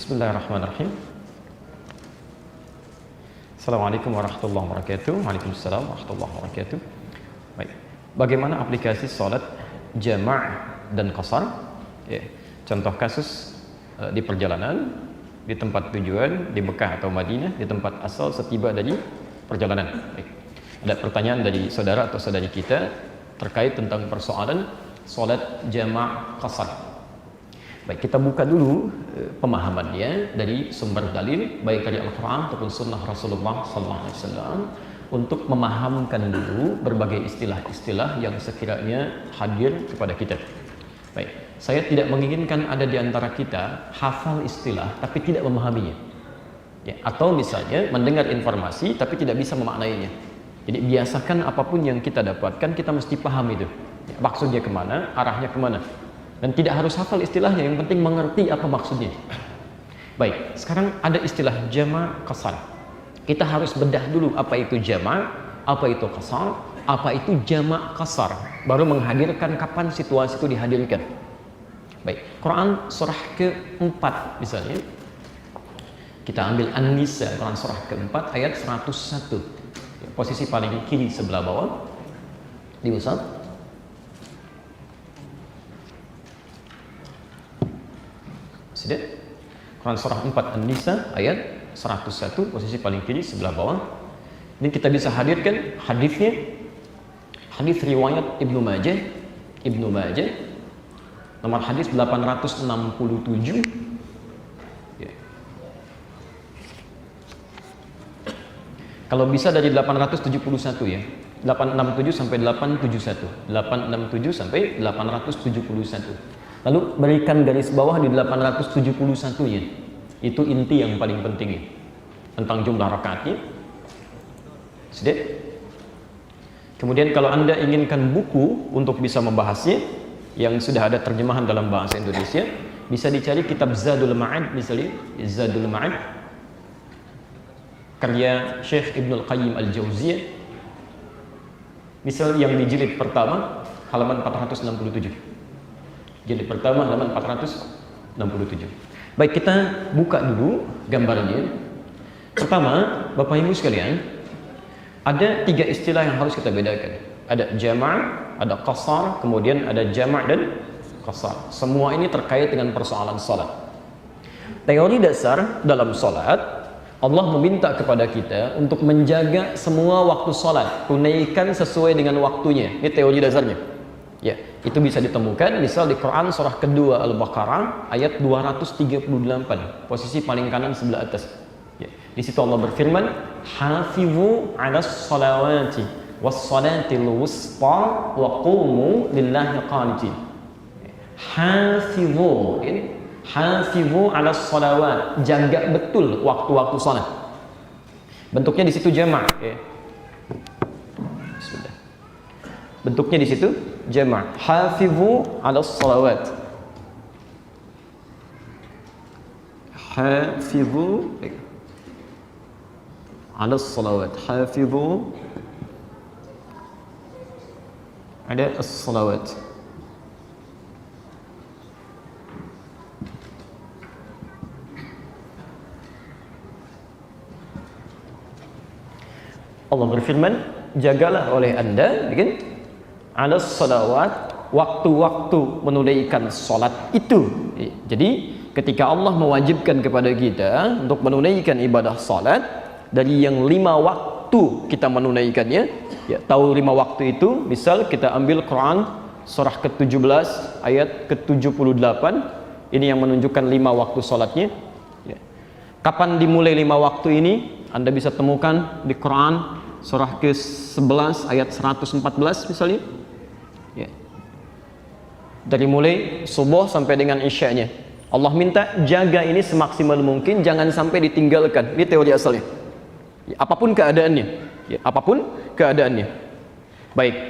Bismillahirrahmanirrahim. Assalamualaikum warahmatullahi wabarakatuh. Waalaikumsalam warahmatullahi wabarakatuh. Baik. Bagaimana aplikasi salat jama' dan qasar? Ya. Contoh kasus di perjalanan, di tempat tujuan, di Mekah atau Madinah, di tempat asal setiba dari perjalanan. Baik. Ada pertanyaan dari saudara atau saudari kita terkait tentang persoalan salat jama' qasar. Baik, kita buka dulu pemahamannya dari sumber dalil baik dari Al-Quran ataupun Sunnah Rasulullah SAW untuk memahamkan dulu berbagai istilah-istilah yang sekiranya hadir kepada kita. Baik, saya tidak menginginkan ada di antara kita hafal istilah tapi tidak memahaminya, ya, atau misalnya mendengar informasi tapi tidak bisa memaknainya. Jadi biasakan apapun yang kita dapatkan kita mesti paham itu, ya, maksudnya kemana, arahnya kemana. Dan tidak harus hafal istilahnya, yang penting mengerti apa maksudnya. Baik, sekarang ada istilah jama' qasar. Kita harus bedah dulu apa itu jama', apa itu qasar, apa itu jama' qasar. Baru menghadirkan kapan situasi itu dihadirkan. Baik, Quran surah ke-4 misalnya. Kita ambil An-Nisa, Quran surah ke-4 ayat 101. Posisi paling kiri sebelah bawah. Di Musab. Sudah? Quran surah 4 An-Nisa ayat 101 posisi paling kiri sebelah bawah. Ini kita bisa hadirkan hadisnya. Hadis riwayat Ibnu Majah nomor hadis 867. Ya. Kalau bisa dari 871 ya. 867 sampai 871. 867 sampai 871. Lalu berikan garis bawah di 871-nya. Itu inti yang paling penting tentang jumlah rakaatnya. Sudah? Kemudian kalau Anda inginkan buku untuk bisa membahasnya yang sudah ada terjemahan dalam bahasa Indonesia, bisa dicari kitab Zadul Ma'ad misalnya, Zadul Ma'ad karya Syekh Ibnul Qayyim Al-Jauziyah. Misal yang di jilid pertama halaman 467. Jilid pertama halaman 467. Baik, kita buka dulu gambarnya. Pertama, Bapak Ibu sekalian, ada 3 istilah yang harus kita bedakan. Ada jama', ada qasar, kemudian ada jama' dan qasar. Semua ini terkait dengan persoalan salat. Teori dasar dalam salat, Allah meminta kepada kita untuk menjaga semua waktu salat, tunaikan sesuai dengan waktunya. Ini teori dasarnya. Ya, itu bisa ditemukan misal di Quran surah kedua Al-Baqarah ayat 238, posisi paling kanan sebelah atas. Ya, di situ Allah berfirman, "Hafizu 'alas salawati was salatil wusta wa qumu lillahi qanitin." Hafizu, ini hafizu 'alas salawat, jaga betul waktu-waktu salat. Bentuknya di situ jama', ya. Bentuknya di situ jama'. Hafizu 'alas salawat. Hafizu 'alas salawat. Hafizu 'alas salawat. Allah berfirman, jagalah oleh Anda, kan? Alas salawat, waktu-waktu menunaikan salat itu. Jadi ketika Allah mewajibkan kepada kita untuk menunaikan ibadah salat, dari yang 5 waktu kita menunaikannya, ya, tahu 5 waktu itu, misal kita ambil Quran surah ke-17 ayat ke-78, ini yang menunjukkan 5 waktu salatnya, ya. Kapan dimulai 5 waktu ini? Anda bisa temukan di Quran surah ke-11 ayat 114 misalnya. Ya. Dari mulai subuh sampai dengan isya'nya. Allah minta jaga ini semaksimal mungkin, jangan sampai ditinggalkan. Ini teori asalnya. Ya, apapun keadaannya. Ya, apapun keadaannya.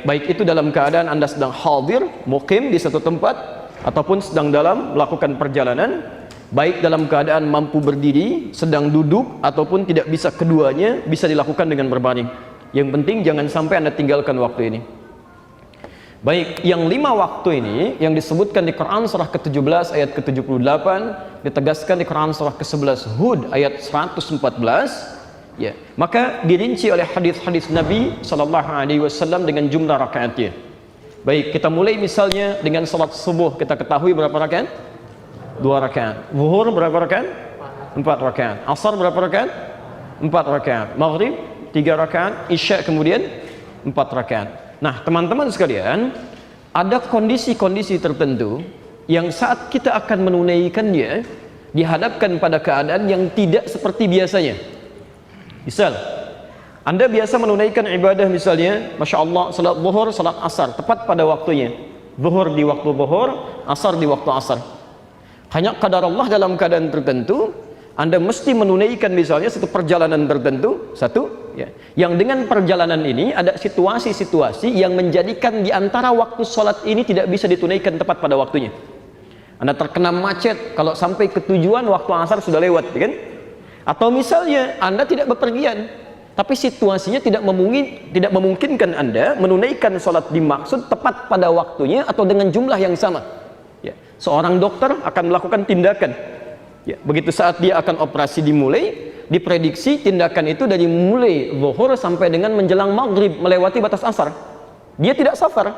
Baik itu dalam keadaan Anda sedang hadir, muqim di satu tempat, ataupun sedang dalam melakukan perjalanan, baik dalam keadaan mampu berdiri, sedang duduk, ataupun tidak bisa keduanya, bisa dilakukan dengan berbaring. Yang penting jangan sampai Anda tinggalkan waktu ini. Baik, yang 5 waktu ini yang disebutkan di Quran surah ke-17 ayat ke-78 ditegaskan di Quran surah ke-11 Hud ayat 114, ya, maka dirinci oleh hadis-hadis Nabi sallallahu alaihi wasallam dengan jumlah rakaatnya. Baik, kita mulai misalnya dengan salat subuh, kita ketahui berapa rakaat? 2 rakaat. Zuhur berapa rakaat? 4 rakaat. Asar berapa rakaat? 4 rakaat. Maghrib 3 rakaat. Isya kemudian 4 rakaat. Nah, teman-teman sekalian, ada kondisi-kondisi tertentu yang saat kita akan menunaikannya dihadapkan pada keadaan yang tidak seperti biasanya. Misal, Anda biasa menunaikan ibadah misalnya, Masya Allah, salat zuhur, salat asar, tepat pada waktunya. Zuhur di waktu zuhur, asar di waktu asar. Hanya qadar Allah dalam keadaan tertentu, Anda mesti menunaikan misalnya satu perjalanan tertentu, ya, yang dengan perjalanan ini ada situasi-situasi yang menjadikan di antara waktu sholat ini tidak bisa ditunaikan tepat pada waktunya. Anda terkena macet, kalau sampai ke tujuan waktu asar sudah lewat, kan? Atau misalnya Anda tidak bepergian, tapi situasinya tidak memungkinkan Anda menunaikan sholat dimaksud tepat pada waktunya atau dengan jumlah yang sama. Ya, seorang dokter akan melakukan tindakan. Ya, begitu saat dia akan operasi dimulai, diprediksi tindakan itu dari mulai zuhur sampai dengan menjelang maghrib melewati batas asar. Dia tidak safar,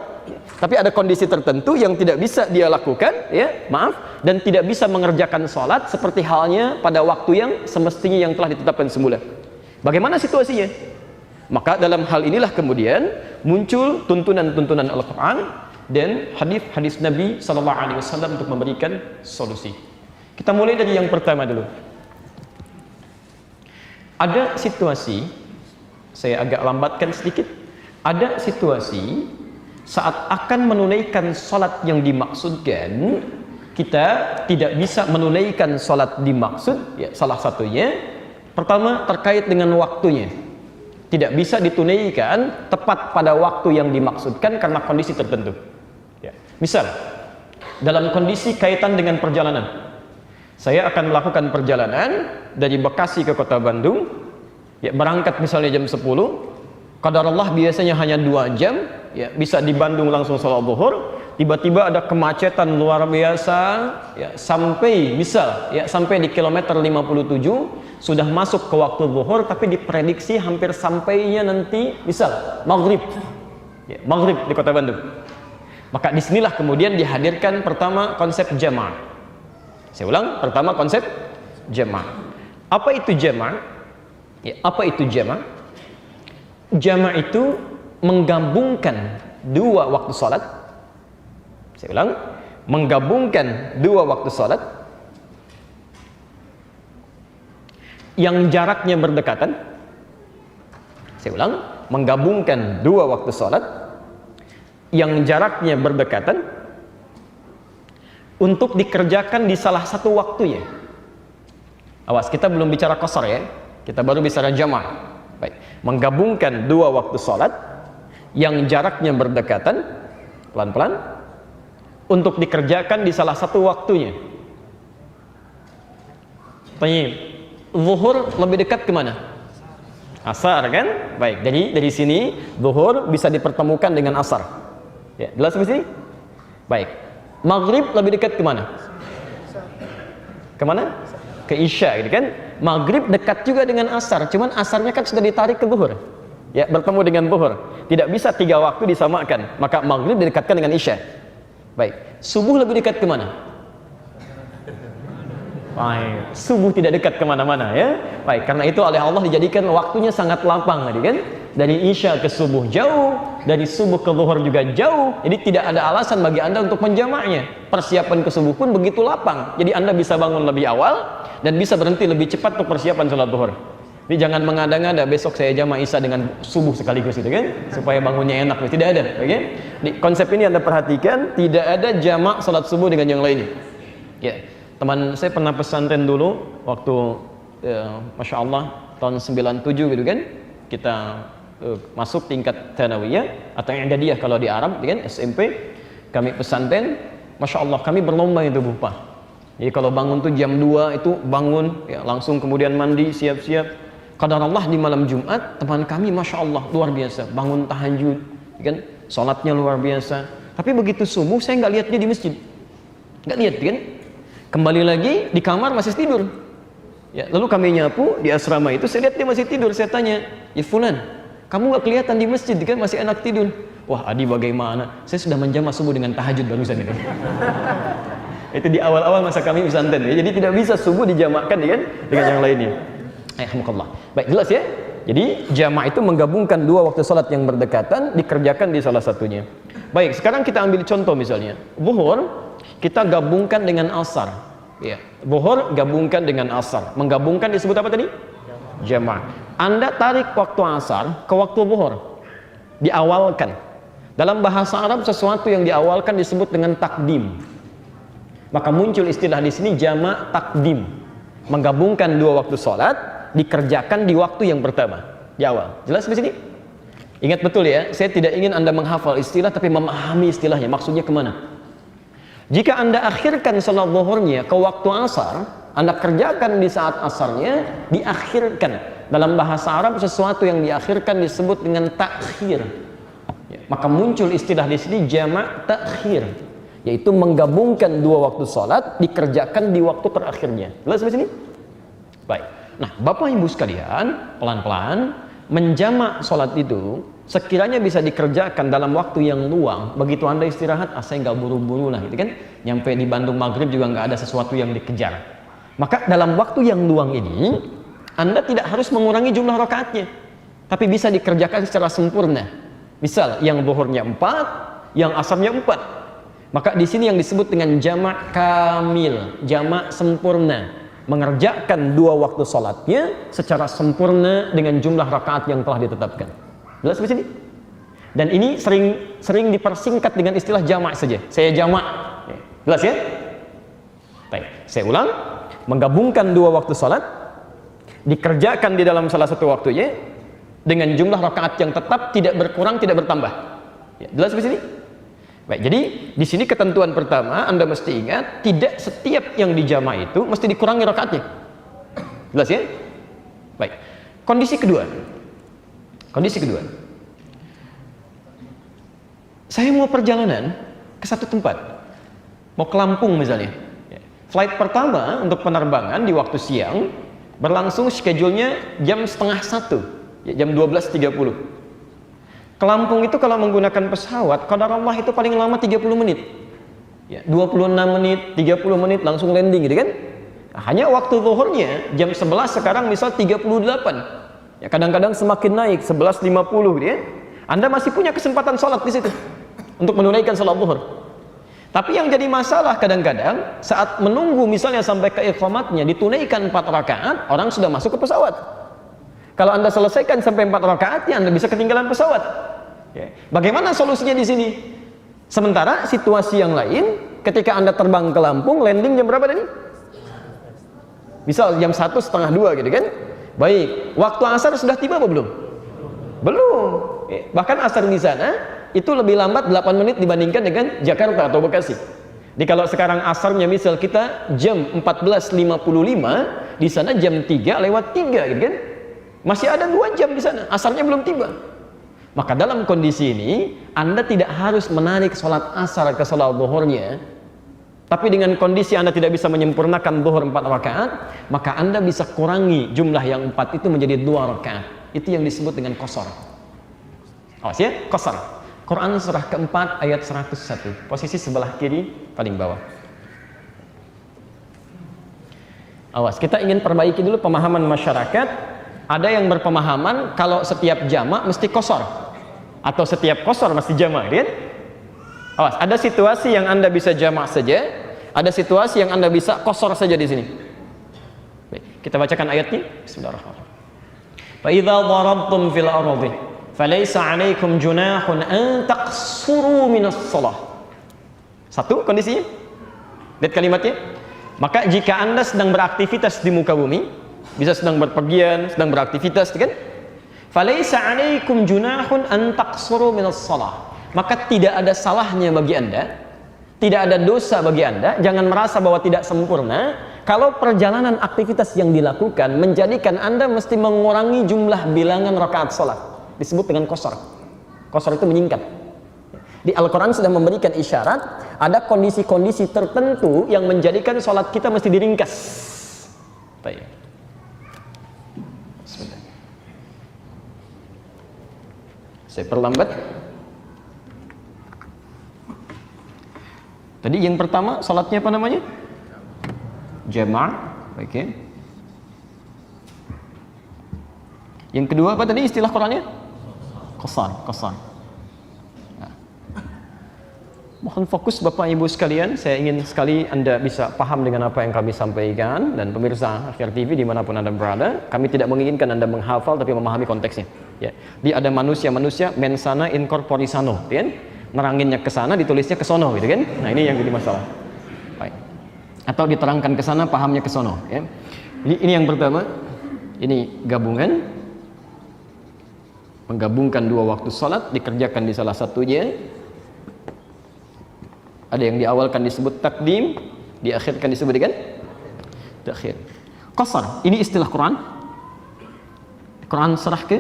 tapi ada kondisi tertentu yang tidak bisa dia lakukan, ya, maaf, dan tidak bisa mengerjakan sholat seperti halnya pada waktu yang semestinya yang telah ditetapkan semula. Bagaimana situasinya? Maka dalam hal inilah kemudian muncul tuntunan-tuntunan Al-Quran dan hadis-hadis Nabi Sallallahu Alaihi Wasallam untuk memberikan solusi. Kita mulai dari yang pertama dulu. Ada situasi, saya agak lambatkan sedikit. Ada situasi saat akan menunaikan sholat yang dimaksudkan, kita tidak bisa menunaikan sholat dimaksud, ya, salah satunya pertama terkait dengan waktunya, tidak bisa ditunaikan tepat pada waktu yang dimaksudkan karena kondisi tertentu, ya. Misal dalam kondisi kaitan dengan perjalanan, saya akan melakukan perjalanan dari Bekasi ke kota Bandung, ya, berangkat misalnya jam 10, qadar Allah biasanya hanya 2 jam, ya, bisa di Bandung langsung sholat zuhur, tiba-tiba ada kemacetan luar biasa, ya, sampai misal, ya, sampai di kilometer 57 sudah masuk ke waktu zuhur, tapi diprediksi hampir sampainya nanti misal maghrib, ya, maghrib di kota Bandung. Maka disinilah kemudian dihadirkan pertama konsep jamaah. Saya ulang, pertama konsep jamaah. Apa itu jamaah? Ya, apa itu jamaah? Jamaah itu menggabungkan 2 waktu sholat. Saya ulang, menggabungkan 2 waktu sholat yang jaraknya berdekatan. Saya ulang, menggabungkan 2 waktu sholat yang jaraknya berdekatan untuk dikerjakan di salah satu waktunya. Awas, kita belum bicara qasar, ya, kita baru bicara jamaah. Baik, menggabungkan 2 waktu sholat yang jaraknya berdekatan, pelan-pelan, untuk dikerjakan di salah satu waktunya. Tanya, zuhur lebih dekat kemana? Asar, kan? Baik, jadi dari sini zuhur bisa dipertemukan dengan asar. Ya, jelas di sini? Baik, maghrib lebih dekat kemana? Kemana? Ke isya, gitu kan? Maghrib dekat juga dengan asar, cuman asarnya kan sudah ditarik ke zuhur, ya, bertemu dengan zuhur. Tidak bisa 3 waktu disamakan, maka maghrib didekatkan dengan isya. Baik, subuh lebih dekat kemana? Baik, subuh tidak dekat kemana-mana, ya. Baik, karena itu oleh Allah dijadikan waktunya sangat lapang, kan? Dari isya ke subuh jauh, dari subuh ke zuhur juga jauh, jadi tidak ada alasan bagi Anda untuk menjamaknya. Persiapan ke subuh pun begitu lapang, jadi Anda bisa bangun lebih awal dan bisa berhenti lebih cepat untuk persiapan sholat zuhur. Jadi jangan mengada-ngada besok saya jamak isya dengan subuh sekaligus, gitu kan, supaya bangunnya enak. Tidak ada, oke? Di konsep ini Anda perhatikan, tidak ada jamak sholat subuh dengan yang lainnya. Ya, teman saya pernah pesantren dulu waktu Masya Allah tahun 97, gitu kan, kita masuk tingkat thanawiyah atau yang idadiyah kalau di Arab, kan, SMP, kami pesantren, Masya Allah kami berlomba itu Bupa. Jadi kalau bangun tuh jam 2 itu bangun, ya, langsung kemudian mandi, siap-siap. Qadar Allah di malam Jumat, teman kami Masya Allah luar biasa, bangun tahajud, kan, sholatnya luar biasa. Tapi begitu subuh saya nggak lihat dia di masjid, nggak lihat, kan. Kembali lagi di kamar masih tidur. Ya, lalu kami nyapu di asrama itu, saya lihat dia masih tidur. Saya tanya, ya Fulan, kamu nggak kelihatan di masjid kan, masih enak tidur. Wah Adi bagaimana? Saya sudah menjamah subuh dengan tahajud barusan itu. Itu di awal-awal masa kami pesantren ya. Jadi tidak bisa subuh dijamakkan dengan yang lainnya. Alhamdulillah. Baik, jelas ya. Jadi jamak itu menggabungkan dua waktu salat yang berdekatan, dikerjakan di salah satunya. Baik, sekarang kita ambil contoh misalnya. Zuhur kita gabungkan dengan asar. Ya, zuhur gabungkan dengan asar. Menggabungkan disebut apa tadi? Jamak. Anda tarik waktu asar ke waktu zuhur. Diawalkan. Dalam bahasa Arab sesuatu yang diawalkan disebut dengan takdim. Maka muncul istilah di sini jamak takdim. Menggabungkan dua waktu salat dikerjakan di waktu yang pertama, di awal. Jelas di sini? Ingat betul ya, saya tidak ingin Anda menghafal istilah tapi memahami istilahnya, maksudnya kemana. Jika Anda akhirkan salat zuhurnya ke waktu asar, Anda kerjakan di saat asarnya, diakhirkan. Dalam bahasa Arab sesuatu yang diakhirkan disebut dengan takhir. Ya, maka muncul istilah di sini jamak takhir, yaitu menggabungkan dua waktu salat dikerjakan di waktu terakhirnya. Jelas di sini? Baik. Nah, Bapak Ibu sekalian, pelan-pelan menjamak sholat itu sekiranya bisa dikerjakan dalam waktu yang luang. Begitu Anda istirahat, saya nggak buru-buru lah, gitu kan? Nyampe di Bandung maghrib juga nggak ada sesuatu yang dikejar. Maka dalam waktu yang luang ini, Anda tidak harus mengurangi jumlah rakaatnya, tapi bisa dikerjakan secara sempurna. Misal, yang zuhurnya 4, yang asarnya 4. Maka di sini yang disebut dengan jamak kamil, jamak sempurna. Mengerjakan dua waktu salatnya secara sempurna dengan jumlah rakaat yang telah ditetapkan. Jelas di sini? Dan ini sering dipersingkat dengan istilah jamak saja. Saya jamak. Jelas ya? Baik, saya ulang. Menggabungkan dua waktu salat dikerjakan di dalam salah satu waktunya dengan jumlah rakaat yang tetap, tidak berkurang, tidak bertambah. Ya, jelas di sini? Baik, jadi di sini ketentuan pertama Anda mesti ingat, tidak setiap yang dijamak itu mesti dikurangi rakaatnya. Jelas ya? Baik. Kondisi kedua. Saya mau perjalanan ke satu tempat. Mau ke Lampung misalnya. Flight pertama untuk penerbangan di waktu siang berlangsung schedule-nya jam setengah 1, ya, jam 12.30. Ke Lampung itu kalau menggunakan pesawat, qadarullah itu paling lama 30 menit. Ya, 26 menit, 30 menit langsung landing gitu kan. Nah, hanya waktu zuhurnya jam 11 sekarang misal 38. Ya, kadang-kadang semakin naik 11.50 gitu ya. Anda masih punya kesempatan sholat di situ untuk menunaikan sholat zuhur. Tapi yang jadi masalah kadang-kadang saat menunggu misalnya sampai ke iqamatnya ditunaikan 4 rakaat, orang sudah masuk ke pesawat. Kalau Anda selesaikan sampai 4 rakaatnya, Anda bisa ketinggalan pesawat. Ya. Bagaimana solusinya di sini? Sementara situasi yang lain, ketika Anda terbang ke Lampung, landing jam berapa tadi? Misal jam 1:30 gitu kan? Baik, waktu asar sudah tiba apa belum? Belum. Ya. Bahkan asar di sana itu lebih lambat 8 menit dibandingkan dengan Jakarta atau Bekasi. Jadi kalau sekarang asarnya misal kita jam 14.55, di sana jam 3:03 gitu kan? Masih ada 2 jam di sana, asarnya belum tiba. Maka dalam kondisi ini Anda tidak harus menarik sholat asar ke sholat zuhurnya, tapi dengan kondisi Anda tidak bisa menyempurnakan zuhur 4 rakaat, maka Anda bisa kurangi jumlah yang 4 itu menjadi 2 rakaat. Itu yang disebut dengan qasar. Awas ya, qasar. Quran surah keempat ayat 101, posisi sebelah kiri paling bawah. Awas, kita ingin perbaiki dulu pemahaman masyarakat. Ada yang berpemahaman kalau setiap jamak mesti qasar, atau setiap qasar mesti jamak, kan? Awas, ada situasi yang Anda bisa jamak saja, ada situasi yang Anda bisa qasar saja di sini. Baik, kita bacakan ayatnya. Bismillahirrahmanirrahim. Fa idza darabtum fil ardi falaysa 'alaikum junahun an taqsuru minas shalah. Satu kondisinya. Lihat kalimatnya. Maka jika Anda sedang beraktivitas di muka bumi, bisa sedang berpergian, sedang beraktivitas, kan? Falaisa 'alaikum junahun an taqsuru minas shalah. Maka tidak ada salahnya bagi Anda, tidak ada dosa bagi Anda, jangan merasa bahwa tidak sempurna kalau perjalanan aktivitas yang dilakukan menjadikan Anda mesti mengurangi jumlah bilangan rakaat salat. Disebut dengan qasar. Qasar itu menyingkat. Di Al-Quran sudah memberikan isyarat, ada kondisi-kondisi tertentu yang menjadikan sholat kita mesti diringkas. Baik. Bismillah. Saya perlambat. Tadi yang pertama sholatnya apa namanya? Jama'. Oke. Yang kedua apa tadi istilah Qur'annya? Qasar. Nah. Mohon fokus Bapak Ibu sekalian. Saya ingin sekali Anda bisa paham dengan apa yang kami sampaikan, dan pemirsa Akhir TV dimanapun Anda berada. Kami tidak menginginkan Anda menghafal tapi memahami konteksnya. Ya. Dia ada manusia mensana in corpore sano, ya kan? Neranginnya ke sana, ditulisnya ke sono, gitu kan? Nah, ini yang jadi masalah. Baik. Atau diterangkan ke sana, pahamnya ke sono, ya. Ini yang pertama. Ini gabungan, menggabungkan dua waktu salat, dikerjakan di salah satunya. Ada yang diawalkan disebut takdim, diakhirkan disebut dengan takhir. Qasar, ini istilah Quran. Quran surah ke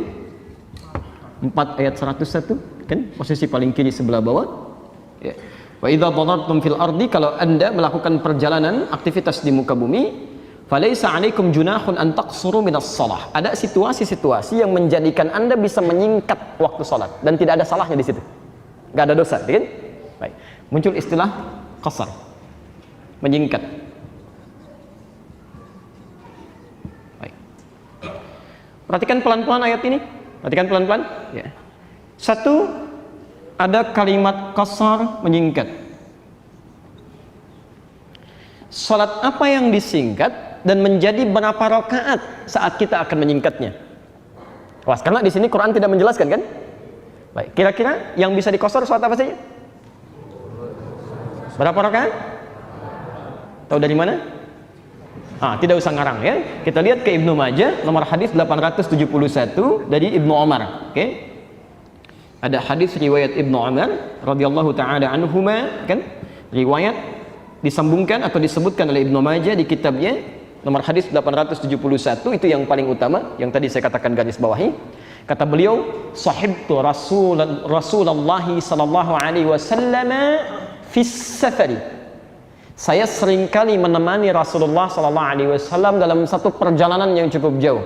4 ayat 101. Kan posisi paling kiri sebelah bawah, ya. Wa idza darabtum fil ardi, kalau Anda melakukan perjalanan aktivitas di muka bumi, falaisa 'alaikum junahun an taqsuru minas shalah. Ada situasi-situasi yang menjadikan Anda bisa menyingkat waktu salat dan tidak ada salahnya di situ. Enggak ada dosa, kan? Baik. Muncul istilah qasar. Menyingkat. Baik. Perhatikan pelan-pelan ayat ini. Perhatikan pelan-pelan, ya. Satu, ada kalimat qasar, menyingkat. Salat apa yang disingkat dan menjadi berapa rakaat saat kita akan menyingkatnya? Wah, karena di sini Quran tidak menjelaskan, kan? Baik, kira-kira yang bisa diqasar salat apa saja? Berapa rakaat? Tahu dari mana? Tidak usah ngarang, ya. Kita lihat ke Ibnu Majah, nomor hadis 871 dari Ibnu Umar, oke? Ada hadis riwayat Ibnu Umar radhiyallahu taala anhuma, kan? Riwayat disambungkan atau disebutkan oleh Ibnu Majah di kitabnya, nomor hadis 871, itu yang paling utama yang tadi saya katakan garis bawahi. Kata beliau, sahibtu Rasulullah sallallahu alaihi wasallam fi safari. Saya seringkali menemani Rasulullah sallallahu alaihi wasallam dalam satu perjalanan yang cukup jauh.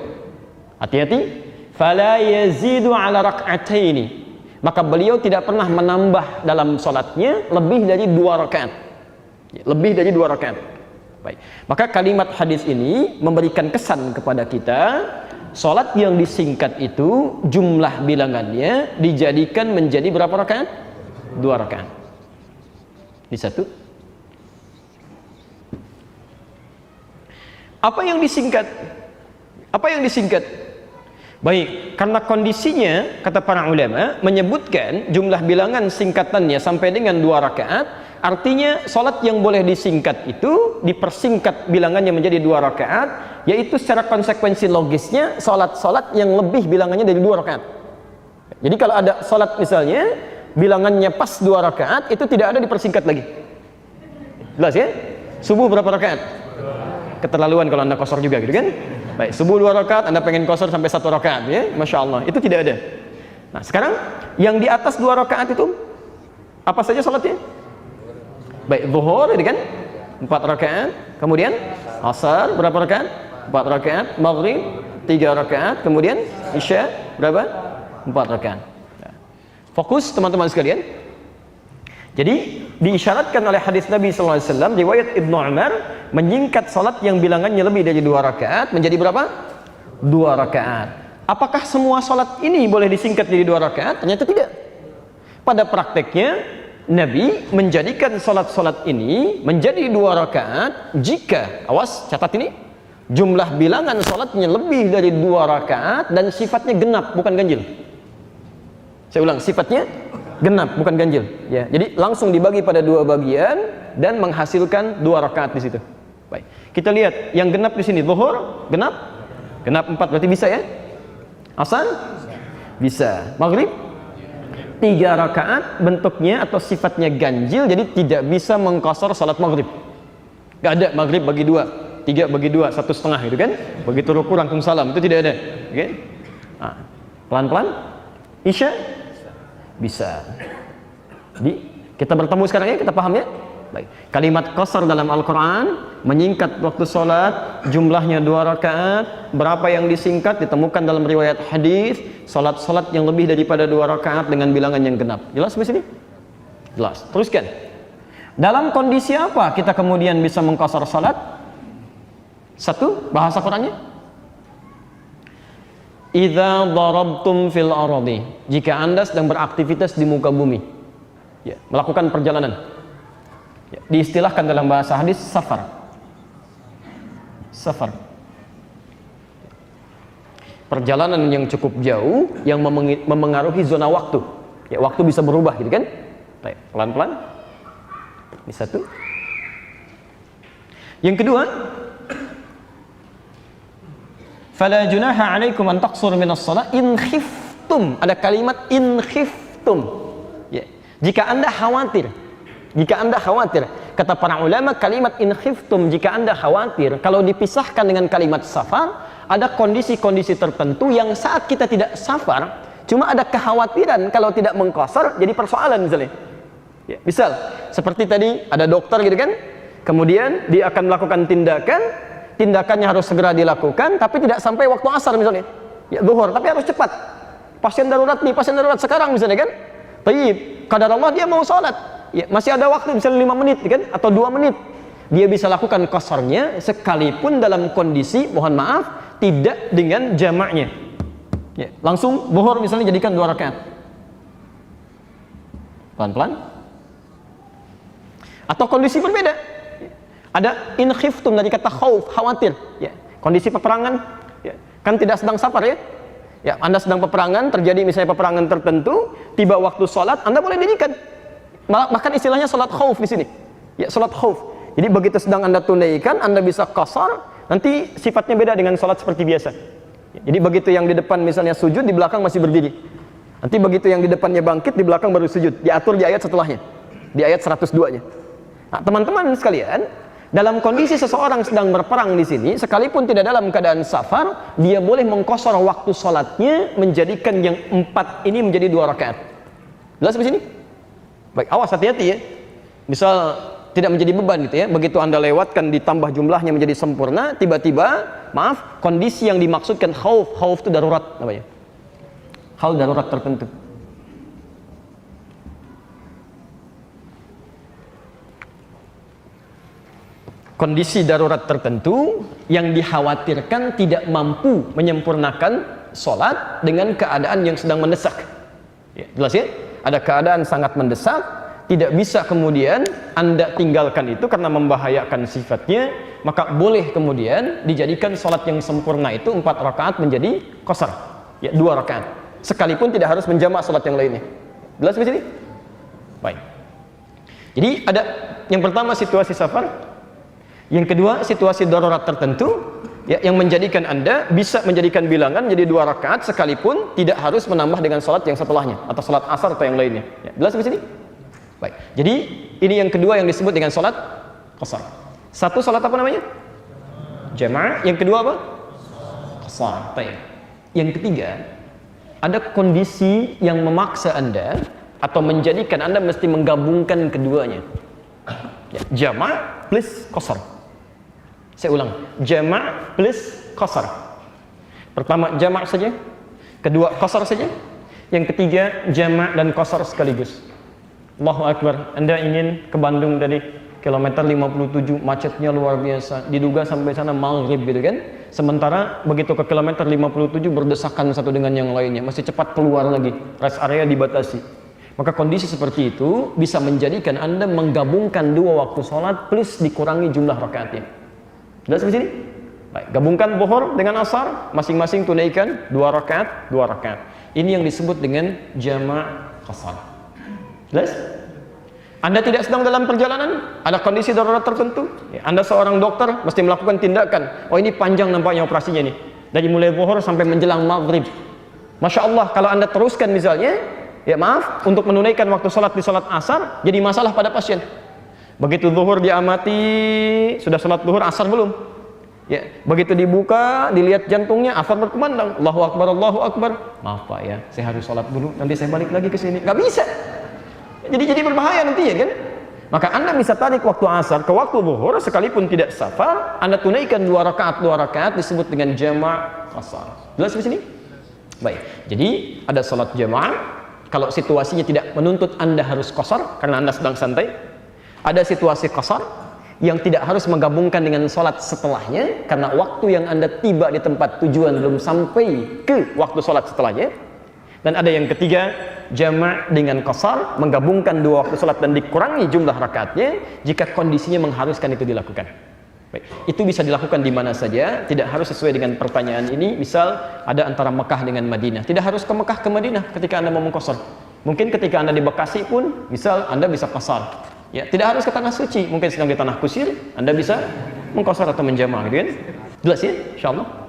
Hati-hati, fala yazidu ala rak'ataini. Maka beliau tidak pernah menambah dalam salatnya lebih dari 2 rakaat. Lebih dari 2 rakaat. Baik. Maka kalimat hadis ini memberikan kesan kepada kita, salat yang disingkat itu jumlah bilangannya dijadikan menjadi berapa rakaat? 2 rakaat. Ini satu. Apa yang disingkat? Apa yang disingkat? Baik, karena kondisinya, kata para ulama, menyebutkan jumlah bilangan singkatannya sampai dengan 2 rakaat, artinya salat yang boleh disingkat itu dipersingkat bilangannya menjadi 2 rakaat, yaitu secara konsekuensi logisnya salat-salat yang lebih bilangannya dari 2 rakaat. Jadi kalau ada salat misalnya bilangannya pas 2 rakaat, itu tidak ada dipersingkat lagi. Jelas, ya? Subuh berapa rakaat? Keterlaluan kalau Anda kosor juga, gitu kan? Baik, subuh 2 rakaat, Anda pengen kosor sampai 1 rakaat, ya? Masya Allah, itu tidak ada. Nah, sekarang yang di atas 2 rakaat itu apa saja salatnya? Baik, zuhur, ini kan 4 rakaat, kemudian asar berapa rakaat? 4 rakaat, maghrib 3 rakaat, kemudian isya berapa? 4 rakaat. Nah, fokus teman-teman sekalian. Jadi diisyaratkan oleh hadis Nabi SAW, riwayat Ibnu Umar, menyingkat salat yang bilangannya lebih dari 2 rakaat menjadi berapa? 2 rakaat. Apakah semua salat ini boleh disingkat jadi 2 rakaat? Ternyata tidak. Pada prakteknya Nabi menjadikan salat-salat ini menjadi 2 rakaat jika, awas catat ini, jumlah bilangan salatnya lebih dari 2 rakaat dan sifatnya genap bukan ganjil. Saya ulang, sifatnya genap bukan ganjil, ya. Jadi langsung dibagi pada 2 bagian dan menghasilkan 2 rakaat di situ. Baik. Kita lihat yang genap di sini, zuhur genap 4 berarti bisa, ya. Asar bisa. Maghrib 3 rakaat bentuknya atau sifatnya ganjil, jadi tidak bisa mengqasar salat maghrib. Gak ada maghrib bagi 2, 3 bagi 2, 1,5 gitu kan. Begitu ruku langsung salam, itu tidak ada. Oke. Nah, pelan-pelan isya bisa. Jadi kita bertemu sekarang, ya, kita paham, ya. Baik. Kalimat qasar dalam Al-Quran menyingkat waktu sholat, jumlahnya 2 rakaat. Berapa yang disingkat ditemukan dalam riwayat hadis. Sholat-sholat yang lebih daripada 2 rakaat dengan bilangan yang genap. Jelas di sini? Jelas. Teruskan. Dalam kondisi apa kita kemudian bisa mengqasar sholat? Satu, bahasa Qurannya. Idza darabtum fil ardi. Jika Anda sedang beraktivitas di muka bumi, ya, melakukan perjalanan. Ya, diistilahkan dalam bahasa hadis safar. Safar. Perjalanan yang cukup jauh yang memengaruhi zona waktu. Ya, waktu bisa berubah gitu kan? Baik, pelan-pelan. Ini satu. Yang kedua, fala junaha 'alaikum an taqsuru minas shalah in khiftum. Ada kalimat in khiftum. Ya, jika Anda khawatir. Jika Anda khawatir, kata para ulama, kalimat in khiftum, jika Anda khawatir, kalau dipisahkan dengan kalimat safar, ada kondisi-kondisi tertentu yang saat kita tidak safar, cuma ada kekhawatiran kalau tidak mengqasar, jadi persoalan misalnya. Ya, misal, seperti tadi ada dokter gitu kan, kemudian dia akan melakukan tindakannya harus segera dilakukan, tapi tidak sampai waktu asar misalnya. Ya, zuhur, tapi harus cepat. Pasien darurat sekarang misalnya kan. Tayyib, qadar Allah dia mau sholat. Ya, masih ada waktu misalnya 5 menit kan, atau 2 menit. Dia bisa lakukan qasarnya sekalipun dalam kondisi, mohon maaf, tidak dengan jamaknya. Ya, langsung zuhur misalnya jadikan 2 rakaat. Pelan-pelan. Atau kondisi berbeda. Ada in khiftum dari kata khauf, khawatir. Ya, kondisi peperangan, ya, kan tidak sedang safar ya. Ya, Anda sedang peperangan, terjadi misalnya peperangan tertentu, tiba waktu sholat, Anda boleh dirikan. Bahkan istilahnya sholat khauf di sini. Ya, sholat khauf. Jadi begitu sedang Anda tunaikan, Anda bisa qasar, nanti sifatnya beda dengan sholat seperti biasa. Jadi begitu yang di depan misalnya sujud, di belakang masih berdiri. Nanti begitu yang di depannya bangkit, di belakang baru sujud. Diatur di ayat setelahnya. Di ayat 102-nya. Nah, teman-teman sekalian, dalam kondisi seseorang sedang berperang di sini, sekalipun tidak dalam keadaan safar, dia boleh mengqasar waktu sholatnya, menjadikan yang 4 ini menjadi 2 rakaat. Jelas di sini? Baik, awas hati-hati ya. Misal tidak menjadi beban gitu ya. Begitu Anda lewatkan ditambah jumlahnya menjadi sempurna, tiba-tiba, maaf, kondisi yang dimaksudkan khauf itu darurat namanya. Hal darurat tertentu. Kondisi darurat tertentu yang dikhawatirkan tidak mampu menyempurnakan sholat dengan keadaan yang sedang mendesak. Ya, jelas ya? Ada keadaan sangat mendesak, tidak bisa kemudian Anda tinggalkan itu karena membahayakan sifatnya, maka boleh kemudian dijadikan sholat yang sempurna itu 4 rakaat menjadi qasar. Ya, 2 rakaat. Sekalipun tidak harus menjamak sholat yang lainnya. Jelas di sini? Baik. Jadi ada yang pertama situasi safar, yang kedua situasi darurat tertentu, ya, yang menjadikan Anda bisa menjadikan bilangan jadi 2 rakaat sekalipun tidak harus menambah dengan sholat yang setelahnya atau sholat asar atau yang lainnya. Ya, jelas di sini? Baik. Jadi ini yang kedua yang disebut dengan sholat qasar. Satu sholat apa namanya? Jamaah. Yang kedua apa? Qasar. Baik. Yang ketiga, ada kondisi yang memaksa Anda atau menjadikan Anda mesti menggabungkan keduanya. Ya, jamaah plus qasar. Saya ulang, jamak plus qasar. Pertama jamak saja, kedua qasar saja, yang ketiga jamak dan qasar sekaligus. Allahu Akbar. Anda ingin ke Bandung dari kilometer 57, macetnya luar biasa, diduga sampai sana maghrib gitu kan. Sementara begitu ke kilometer 57 berdesakan satu dengan yang lainnya, masih cepat keluar lagi, rest area dibatasi. Maka kondisi seperti itu bisa menjadikan Anda menggabungkan 2 waktu sholat plus dikurangi jumlah rakaatnya. Jelas di sini? Baik, gabungkan zuhur dengan asar, masing-masing tunaikan 2 rakaat, 2 rakaat. Ini yang disebut dengan jamak qasar. Jelas? Anda tidak sedang dalam perjalanan, ada kondisi darurat tertentu. Ya, Anda seorang dokter mesti melakukan tindakan. Oh, ini panjang nampaknya operasinya nih. Dari mulai zuhur sampai menjelang maghrib. Masya Allah, kalau Anda teruskan misalnya, ya maaf, untuk menunaikan waktu sholat di sholat asar, jadi masalah pada pasien. Begitu zuhur diamati, sudah sholat zuhur, asar belum? Ya, begitu dibuka, dilihat jantungnya, asar berkumandang. Allahu Akbar, Allahu Akbar. Maaf Pak ya, saya harus sholat dulu, nanti saya balik lagi ke sini. Nggak bisa. Jadi berbahaya nanti ya kan? Maka Anda bisa tarik waktu asar ke waktu zuhur sekalipun tidak safar, Anda tunaikan 2 rakaat disebut dengan jama' qasar. Jelas di sini? Baik. Jadi ada salat jamaah kalau situasinya tidak menuntut Anda harus qasar karena Anda sedang santai. Ada situasi qasar yang tidak harus menggabungkan dengan salat setelahnya karena waktu yang Anda tiba di tempat tujuan belum sampai ke waktu salat setelahnya. Dan ada yang ketiga, jama' dengan qasar, menggabungkan 2 waktu salat dan dikurangi jumlah rakaatnya jika kondisinya mengharuskan itu dilakukan. Baik, itu bisa dilakukan di mana saja, tidak harus sesuai dengan pertanyaan ini. Misal ada antara Mekah dengan Madinah, tidak harus ke Mekah ke Madinah ketika Anda mau mengqasar. Mungkin ketika Anda di Bekasi pun, misal Anda bisa qasar. Ya, tidak harus ke tanah suci, mungkin sedang di tanah kusir, Anda bisa mengqasar atau menjama' gitu kan? Jelas ya? Insyaallah.